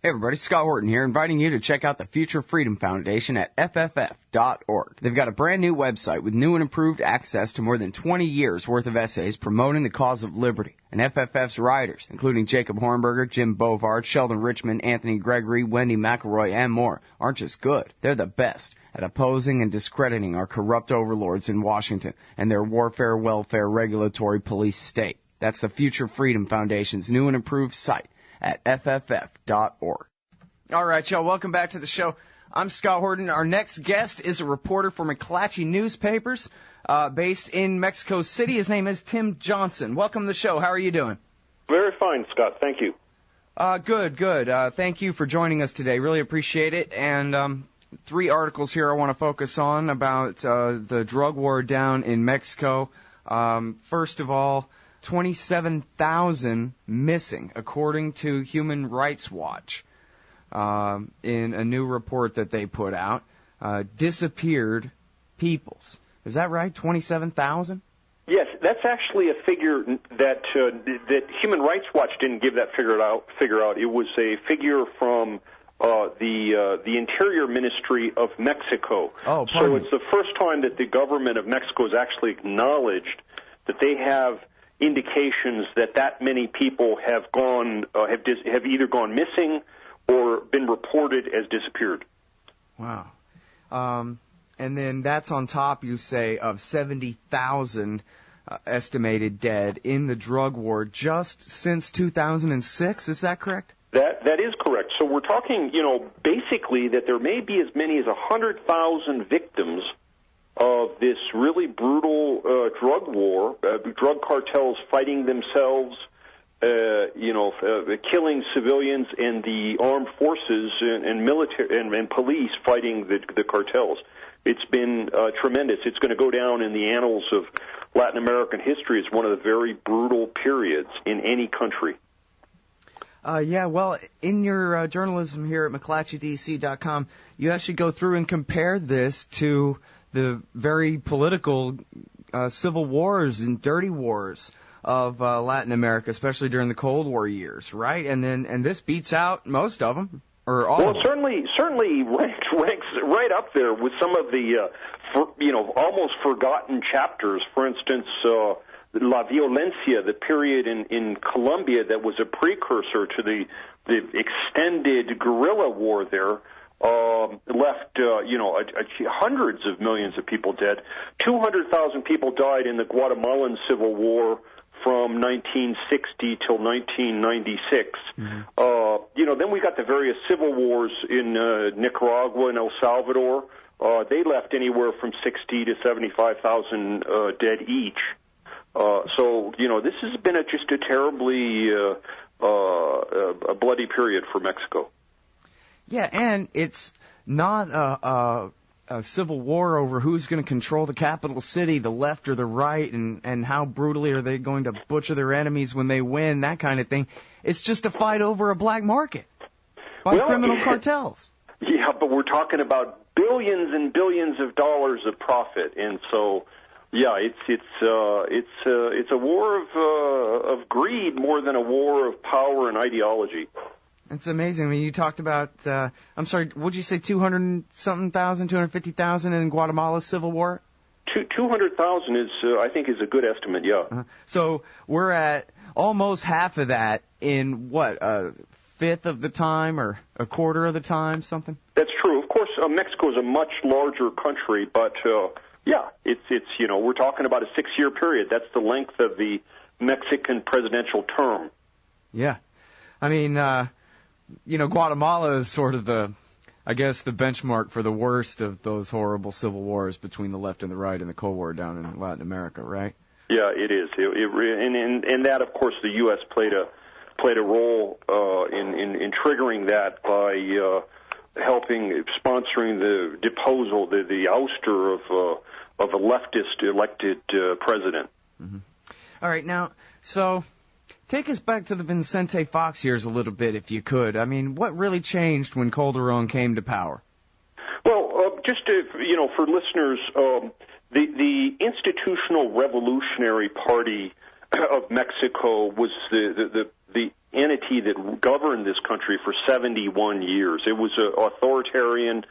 Hey everybody, Scott Horton here, inviting you to check out the Future Freedom Foundation at FFF.org. They've got a brand new website with new and improved access to more than 20 years worth of essays promoting the cause of liberty. And FFF's writers, including Jacob Hornberger, Jim Bovard, Sheldon Richmond, Anthony Gregory, Wendy McElroy, and more, aren't just good. They're the best at opposing and discrediting our corrupt overlords in Washington and their warfare, welfare, regulatory police state. That's the Future Freedom Foundation's new and improved site at FFF.org. All right, y'all, welcome back to the show. I'm Scott Horton. Our next guest is a reporter for McClatchy Newspapers based in Mexico City. His name is Tim Johnson. Welcome to the show. How are you doing? Very fine, Scott. Thank you. Good. Thank you for joining us today. Really appreciate it. And 3 articles here I want to focus on about the drug war down in Mexico. First of all, 27,000 missing, according to Human Rights Watch, in a new report that they put out. Disappeared peoples. Is that right? 27,000? Yes, that's actually a figure that Human Rights Watch didn't give that figure out. It was a figure from the Interior Ministry of Mexico. Oh, so it's the first time that the government of Mexico has actually acknowledged that they have indications that many people have gone have either gone missing or been reported as disappeared. Wow. And then that's on top, you say, of 70,000 estimated dead in the drug war just since 2006. Is that correct? That is correct. So we're talking, basically that there may be as many as 100,000 victims of this really brutal drug war, drug cartels fighting themselves, killing civilians, and the armed forces and military and police fighting the cartels. It's been tremendous. It's going to go down in the annals of Latin American history as one of the very brutal periods in any country. Well, in your journalism here at McClatchydC.com, you actually go through and compare this to the very political civil wars and dirty wars of Latin America, especially during the Cold War years, right? And this beats out most of them, or all of them. Well, certainly ranks right up there with some of the, almost forgotten chapters. For instance, La Violencia, the period in Colombia that was a precursor to the extended guerrilla war there, left, hundreds of millions of people dead. 200,000 people died in the Guatemalan Civil War from 1960 till 1996. Mm-hmm. Then we got the various civil wars in Nicaragua and El Salvador. They left anywhere from 60 to 75,000 dead each. This has been just a terribly a bloody period for Mexico. Yeah, and it's not a civil war over who's going to control the capital city, the left or the right, and how brutally are they going to butcher their enemies when they win, that kind of thing. It's just a fight over a black market by criminal cartels. Yeah, but we're talking about billions and billions of dollars of profit, and so yeah, it's a war of greed more than a war of power and ideology. It's amazing. I mean, you talked about, I'm sorry, would you say 200-something thousand, 250,000 in Guatemala's civil war? 200,000 is, I think, is a good estimate, yeah. Uh-huh. So we're at almost half of that in, a fifth of the time or a quarter of the time, something? That's true. Of course, Mexico is a much larger country, but, it's we're talking about a 6-year period. That's the length of the Mexican presidential term. Yeah. I mean, Guatemala is sort of the benchmark for the worst of those horrible civil wars between the left and the right in the Cold War down in Latin America, right? Yeah, it is. And that, of course, the U.S. played a role in triggering that by sponsoring the deposal, the ouster of a leftist elected president. Mm-hmm. All right, now, so take us back to the Vicente Fox years a little bit, if you could. I mean, what really changed when Calderon came to power? Well, for listeners, the Institutional Revolutionary Party of Mexico was the the entity that governed this country for 71 years. It was an authoritarian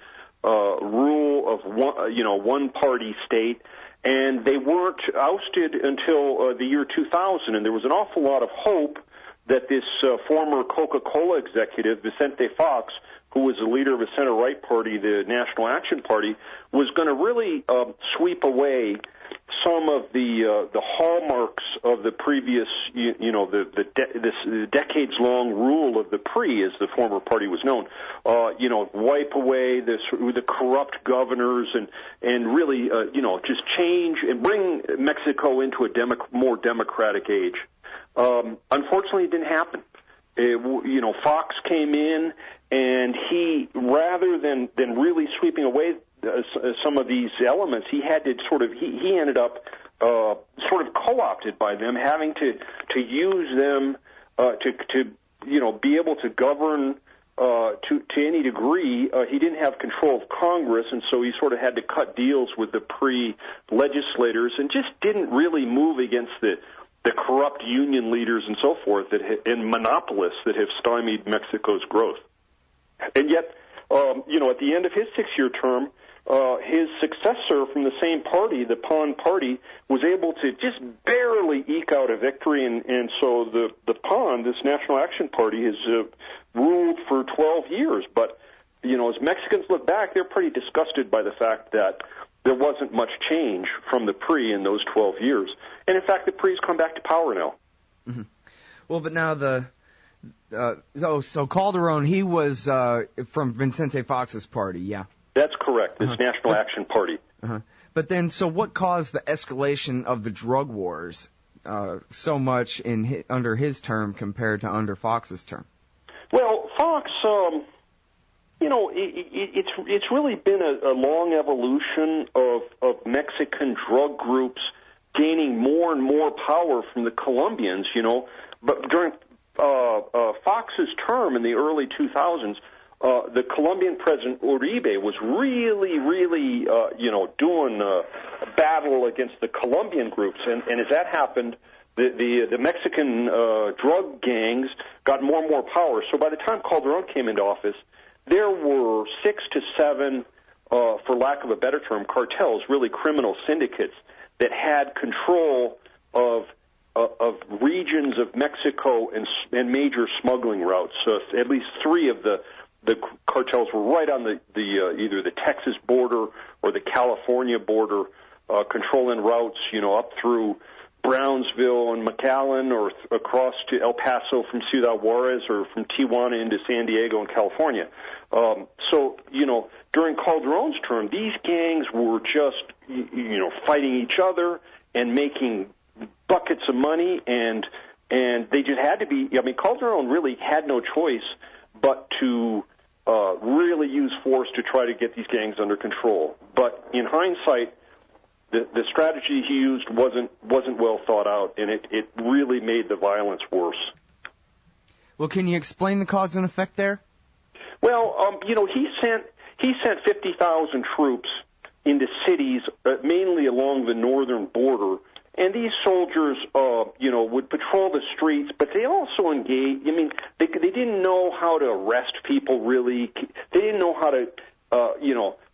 rule of one party state, and they weren't ousted until the year 2000. And there was an awful lot of hope that this former Coca-Cola executive, Vicente Fox, who was the leader of the center-right party, the National Action Party, was going to really sweep away some of the hallmarks of the previous, this decades-long rule of the PRI, as the former party was known. Wipe away the corrupt governors and really, just change and bring Mexico into a more democratic age. Unfortunately, it didn't happen. Fox came in, and he, rather than really sweeping away some of these elements, he had to he ended up sort of co-opted by them, having to use them to be able to govern to any degree. He didn't have control of Congress, and so he sort of had to cut deals with the pre-legislators and just didn't really move against the corrupt union leaders and so forth and monopolists that have stymied Mexico's growth. And yet, at the end of his 6-year term, his successor from the same party, the PAN party, was able to just barely eke out a victory, and so the PAN, this National Action Party, has ruled for 12 years. But, as Mexicans look back, they're pretty disgusted by the fact that there wasn't much change from the PRI in those 12 years. And, in fact, the PRI's come back to power now. Mm-hmm. Well, but now so Calderon, he was from Vicente Fox's party, yeah. That's correct, this National Action Party. Uh-huh. But then, so what caused the escalation of the drug wars so much under his term compared to under Fox's term? Well, Fox, it's really been a long evolution of Mexican drug groups gaining more and more power from the Colombians, But during Fox's term in the early 2000s, the Colombian President Uribe was really, doing a battle against the Colombian groups, and as that happened, the Mexican drug gangs got more and more power. So by the time Calderon came into office, there were 6 to 7, for lack of a better term, cartels, really criminal syndicates that had control of regions of Mexico and major smuggling routes. At least 3 of the cartels were right on the either the Texas border or the California border, controlling routes, up through Brownsville and McAllen, or across to El Paso from Ciudad Juarez, or from Tijuana into San Diego in California. During Calderon's term, these gangs were just, fighting each other and making buckets of money, and they just had to be. Calderon really had no choice but to really use force to try to get these gangs under control. But in hindsight, the strategy he used wasn't well thought out, and it really made the violence worse. Well, can you explain the cause and effect there? Well, he sent 50,000 troops into cities, mainly along the northern border, and these soldiers, would patrol the streets, but they also engaged. They didn't know how to arrest people, really. They didn't know how to,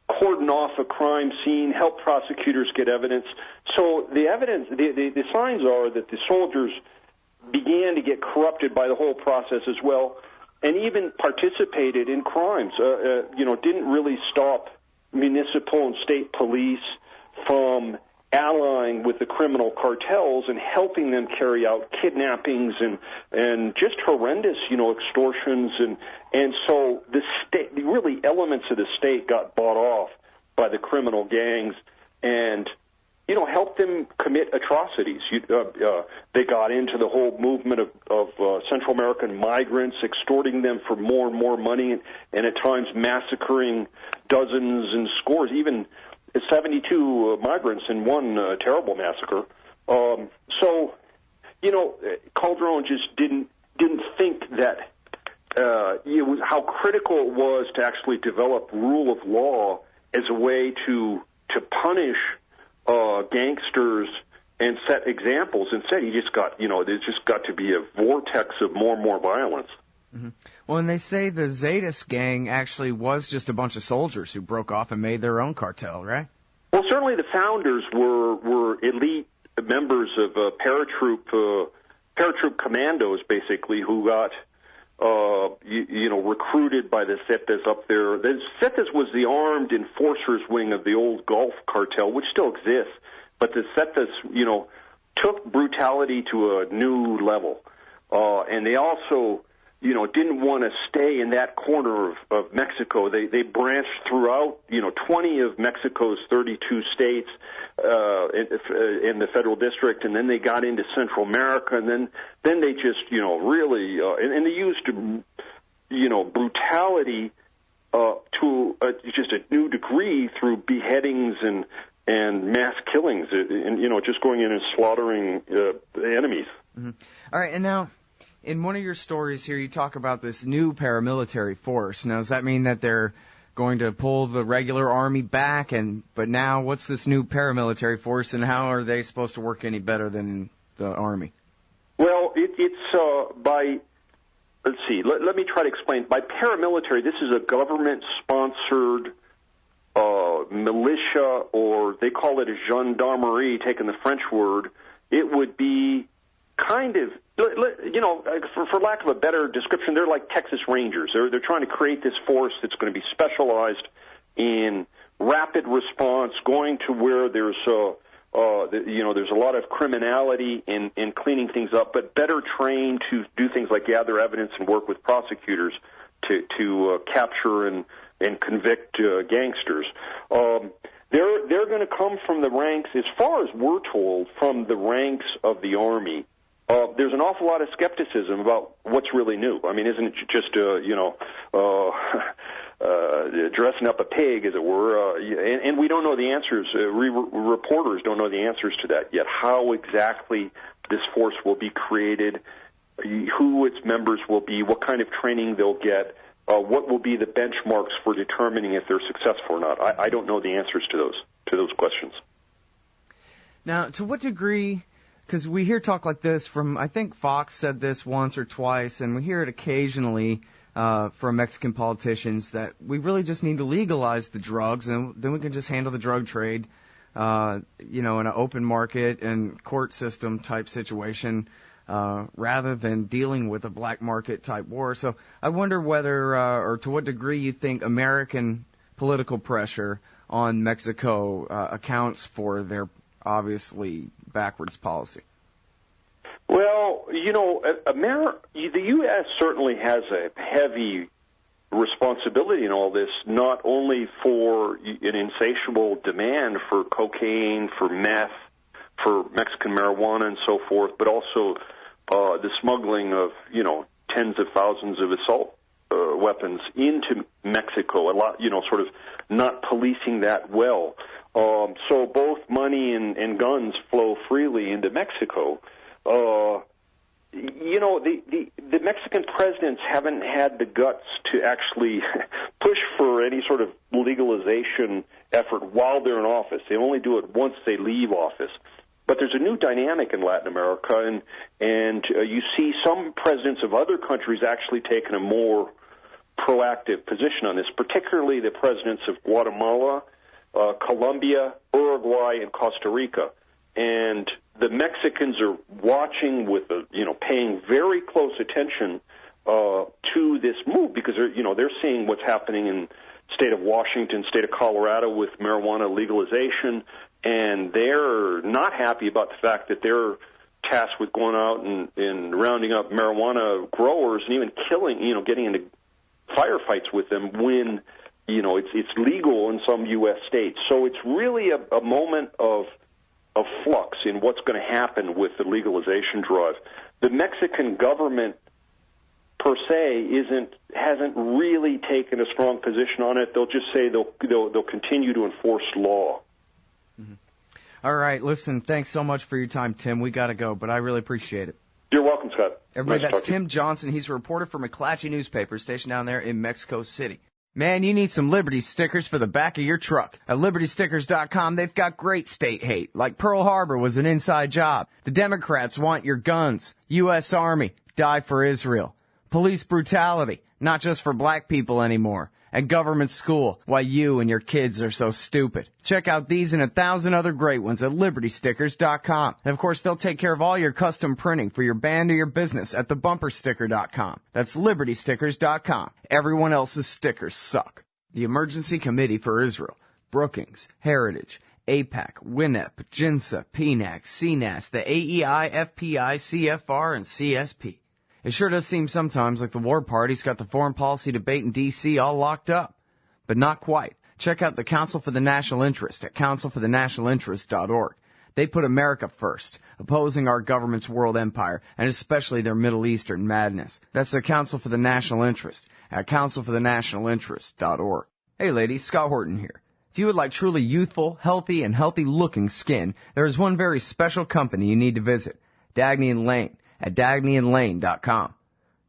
cordon off a crime scene, help prosecutors get evidence. So the evidence, the signs are that the soldiers began to get corrupted by the whole process as well, and even participated in crimes. Didn't really stop municipal and state police from allying with the criminal cartels and helping them carry out kidnappings and just horrendous, extortions, and so the state, really elements of the state got bought off by the criminal gangs and, helped them commit atrocities. They got into the whole movement of Central American migrants, extorting them for more and more money, and at times massacring dozens and scores, even 72 migrants in one terrible massacre. Calderon just didn't think that how critical it was to actually develop rule of law as a way to punish gangsters and set examples. Instead, he just got, there's just got to be a vortex of more and more violence. Mm-hmm. Well, and they say the Zetas gang actually was just a bunch of soldiers who broke off and made their own cartel, right? Well, certainly the founders were elite members of paratroop commandos, basically, who got recruited by the Zetas up there. The Zetas was the armed enforcers wing of the old Gulf cartel, which still exists, but the Zetas, took brutality to a new level, and they also, didn't want to stay in that corner of Mexico. They branched throughout, 20 of Mexico's 32 states in the federal district, and then they got into Central America, and then they just, really, and they used, brutality to just a new degree through beheadings and mass killings, and just going in and slaughtering enemies. Mm-hmm. All right, and now, in one of your stories here, you talk about this new paramilitary force. Now, does that mean that they're going to pull the regular army back? But now, what's this new paramilitary force, and how are they supposed to work any better than the army? Well, it's by, let's see, let me try to explain. By paramilitary, this is a government-sponsored militia, or they call it a gendarmerie, taking the French word. It would be kind of, for lack of a better description, they're like Texas Rangers. They're trying to create this force that's going to be specialized in rapid response, going to where there's there's a lot of criminality in cleaning things up, but better trained to do things like gather evidence and work with prosecutors to capture and convict gangsters. They're going to come from the ranks, as far as we're told, from the ranks of the Army. There's an awful lot of skepticism about what's really new. I mean, isn't it just, dressing up a pig, as it were? And we don't know the answers. Reporters don't know the answers to that yet. How exactly this force will be created, who its members will be, what kind of training they'll get, what will be the benchmarks for determining if they're successful or not. I don't know the answers to those questions. Now, to what degree? Because we hear talk like this from, I think Fox said this once or twice, and we hear it occasionally from Mexican politicians, that we really just need to legalize the drugs, and then we can just handle the drug trade, in an open market and court system type situation, rather than dealing with a black market type war. So I wonder whether, or to what degree you think American political pressure on Mexico accounts for their obviously backwards policy. Well, the U.S. certainly has a heavy responsibility in all this, not only for an insatiable demand for cocaine, for meth, for Mexican marijuana and so forth, but also the smuggling of, tens of thousands of assault weapons into Mexico, a lot, sort of not policing that well. So both money and guns flow freely into Mexico. The Mexican presidents haven't had the guts to actually push for any sort of legalization effort while they're in office. They only do it once they leave office. But there's a new dynamic in Latin America, and you see some presidents of other countries actually taking a more proactive position on this, particularly the presidents of Guatemala, Colombia, Uruguay, and Costa Rica. And the Mexicans are watching with paying very close attention to this move, because they're seeing what's happening in state of Washington, state of Colorado with marijuana legalization, and they're not happy about the fact that they're tasked with going out and rounding up marijuana growers and even killing, getting into firefights with them when it's legal in some U.S. states. So it's really a moment of flux in what's going to happen with the legalization drive. The Mexican government, per se, hasn't really taken a strong position on it. They'll just say they'll continue to enforce law. Mm-hmm. All right, listen, thanks so much for your time, Tim. We got to go, but I really appreciate it. You're welcome, Scott. Everybody, that's Tim Johnson. He's a reporter for McClatchy Newspapers, stationed down there in Mexico City. Man, you need some Liberty stickers for the back of your truck. At LibertyStickers.com, they've got great state hate, like Pearl Harbor was an inside job. The Democrats want your guns. U.S. Army, die for Israel. Police brutality, not just for black people anymore. And government school, why you and your kids are so stupid. Check out these and 1,000 other great ones at LibertyStickers.com. And of course, they'll take care of all your custom printing for your band or your business at TheBumperSticker.com. That's LibertyStickers.com. Everyone else's stickers suck. The Emergency Committee for Israel, Brookings, Heritage, AIPAC, WINEP, JINSA, PNAC, CNAS, the AEI, FPI, CFR, and CSP. It sure does seem sometimes like the war party's got the foreign policy debate in D.C. all locked up. But not quite. Check out the Council for the National Interest at councilforthenationalinterest.org. They put America first, opposing our government's world empire, and especially their Middle Eastern madness. That's the Council for the National Interest at councilforthenationalinterest.org. Hey ladies, Scott Horton here. If you would like truly youthful, healthy, and healthy-looking skin, there is one very special company you need to visit, Dagny & Lane, at DagnyandLane.com.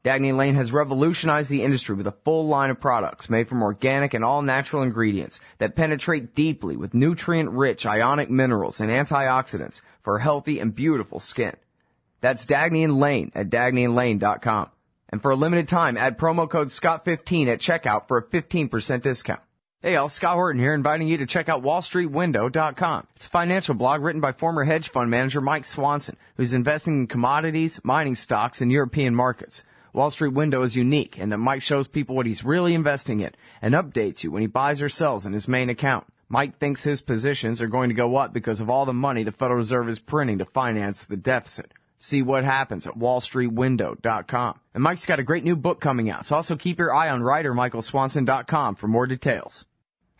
Dagny & Lane has revolutionized the industry with a full line of products made from organic and all-natural ingredients that penetrate deeply with nutrient-rich ionic minerals and antioxidants for healthy and beautiful skin. That's Dagny & Lane at DagnyandLane.com. And for a limited time, add promo code SCOTT15 at checkout for a 15% discount. Hey all, Scott Horton here, inviting you to check out WallStreetWindow.com. It's a financial blog written by former hedge fund manager Mike Swanson, who's investing in commodities, mining stocks, and European markets. Wall Street Window is unique in that Mike shows people what he's really investing in and updates you when he buys or sells in his main account. Mike thinks his positions are going to go up because of all the money the Federal Reserve is printing to finance the deficit. See what happens at WallStreetWindow.com. And Mike's got a great new book coming out, so also keep your eye on WriterMichaelSwanson.com for more details.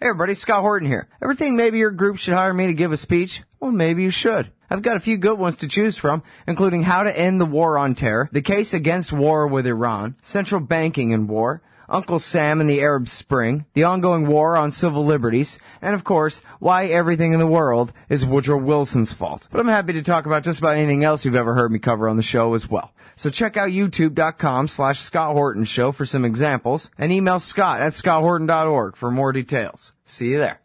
Hey everybody, Scott Horton here. Ever think maybe your group should hire me to give a speech? Well, maybe you should. I've got a few good ones to choose from, including How to End the War on Terror, The Case Against War with Iran, Central Banking and War, Uncle Sam and the Arab Spring, The Ongoing War on Civil Liberties, and of course, Why Everything in the World is Woodrow Wilson's Fault. But I'm happy to talk about just about anything else you've ever heard me cover on the show as well. So check out youtube.com/Scott Horton Show for some examples, and email Scott at ScottHorton.org for more details. See you there.